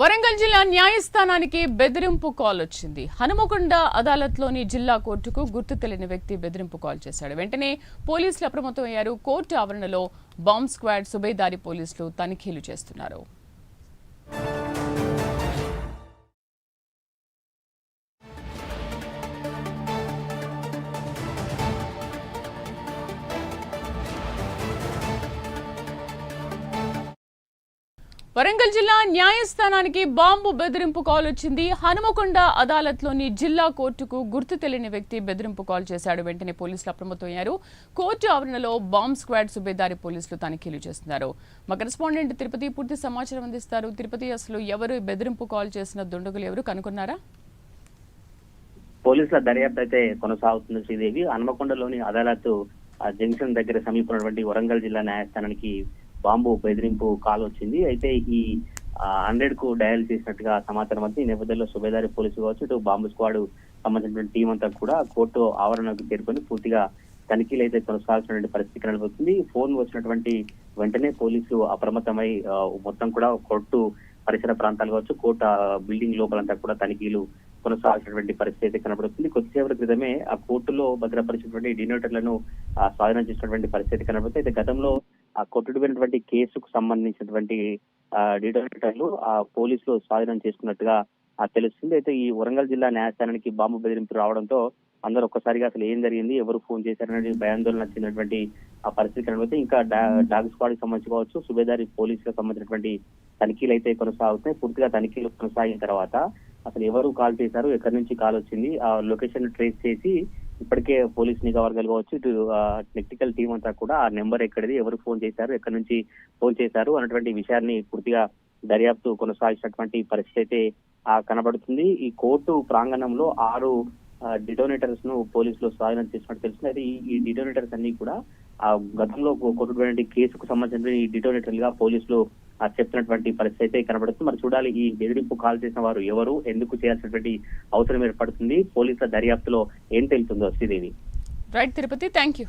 వరంగల్ జిల్లా న్యాయస్థానానికి బెదిరింపు కాల్ వచ్చింది. హనుమకొండ అదాలత్లోని జిల్లా కోర్టుకు గుర్తు తెలియని వ్యక్తి బెదిరింపు కాల్ చేశాడు. వెంటనే పోలీసులు అప్రమత్తమయ్యారు. కోర్టు ఆవరణలో బాంబ్ స్క్వాడ్ సుబేదారి పోలీసులు తనిఖీలు చేస్తున్నారు. వరంగల్ జిల్లా న్యాయస్థానానికి బాంబు బెదిరింపు కాల్ వచ్చింది. హనుమకొండ అదాలత్లోని జిల్లా కోర్టుకు గుర్తు తెలియని వ్యక్తి బెదిరింపు కాల్ చేశాడు. వెంటనే పోలీసులు అప్రమత్తమయ్యారు. కోర్టు ఆవరణలో బాంబ్ స్క్వాడ్ సుబేదారి పోలీసులు తనిఖీలు చేస్తున్నారు. మా కరెస్పాండెంట్ తిరుపతి పూర్తి సమాచారం అందిస్తారు. తిరుపతి, అసలు ఎవరు బెదిరింపు కాల్ చేసిన దుండగులు ఎవరు కనుక్కున్నారా? పోలీసుల దర్యాప్తు అయితే కొనసాగుతుంది శ్రీదేవి. హనుమకొండలోని అదాలత్ జంక్షన్ దగ్గర సమీపమైనటువంటి వరంగల్ జిల్లా న్యాయస్థానానికి బాంబు బెదిరింపు కాల్ వచ్చింది. అయితే ఈ 100 కు డయల్ చేసినట్టుగా సమాచారం అంతా. ఈ నేపథ్యంలో సుబేదారి పోలీసులు కావచ్చు, ఇటు బాంబు స్క్వాడ్ సంబంధించిన టీం అంతా కూడా కోర్టు ఆవరణకు చేరుకొని పూర్తిగా తనిఖీలు అయితే కొనసాగుతున్న పరిస్థితి కనబడుతుంది. ఫోన్ వచ్చినటువంటి వెంటనే పోలీసులు అప్రమత్తమై మొత్తం కూడా కోర్టు పరిసర ప్రాంతాలు కావచ్చు, కోర్టు బిల్డింగ్ లోపలంతా కూడా తనిఖీలు కొనసాగుతున్నటువంటి పరిస్థితి అయితే కనబడుతుంది. కొద్దిసేపటి క్రితమే ఆ కోర్టులో భద్రపరిచినటువంటి డినోటర్లను స్వాధీనం చేసినటువంటి పరిస్థితి కనబడుతుంది. అయితే గతంలో ఆ కొట్టుడిపోయినటువంటి కేసుకు సంబంధించినటువంటి డిటోనేటర్లు పోలీసులు స్వాధీనం చేసుకున్నట్టుగా తెలుస్తుంది. అయితే ఈ వరంగల్ జిల్లా న్యాయస్థానానికి బాంబు బెదిరింపు రావడంతో అందరూ ఒక్కసారిగా అసలు ఏం జరిగింది, ఎవరు ఫోన్ చేశారనేది భయాందోళన చెందినటువంటి ఆ పరిస్థితి కనబడితే ఇంకా డాగ్ స్క్వాడ్ కి సంబంధించి కావచ్చు, సుబేదారి పోలీసులకు సంబంధించినటువంటి తనిఖీలు అయితే కొనసాగుతున్నాయి. పూర్తిగా తనిఖీలు కొనసాగిన తర్వాత అసలు ఎవరు కాల్ చేశారు, ఎక్కడి నుంచి కాల్ వచ్చింది, ఆ లొకేషన్ ట్రేస్ చేసి ఇప్పటికే పోలీస్ నిఘా వర్గాలు కావచ్చు, ఇటు టెక్నికల్ టీం అంతా కూడా ఆ నెంబర్ ఎక్కడిది, ఎవరు ఫోన్ చేశారు, ఎక్కడి నుంచి ఫోన్ చేశారు అన్నటువంటి విషయాన్ని పూర్తిగా దర్యాప్తు కొనసాగించినటువంటి పరిస్థితి అయితే కనబడుతుంది. ఈ కోర్టు ప్రాంగణంలో 6 డిటోనేటర్స్ ను పోలీసులు స్వాధీనం చేసినట్టు తెలుస్తుంది. అయితే ఈ డిటోనేటర్స్ అన్ని కూడా గతంలో కొట్టుకునే కేసుకు సంబంధించిన ఈ డిటోనేటర్లుగా పోలీసులు చెప్తున్నటువంటి పరిస్థితి అయితే కనబడుతుంది. మరి చూడాలి ఈ బెదిరింపు కాల్ చేసిన వారు ఎవరు, ఎందుకు చేయాల్సినటువంటి అవసరం ఏర్పడుతుంది, పోలీసుల దర్యాప్తులో ఏం తెలుస్తుందో Sridevi. Right Tirupati, thank you.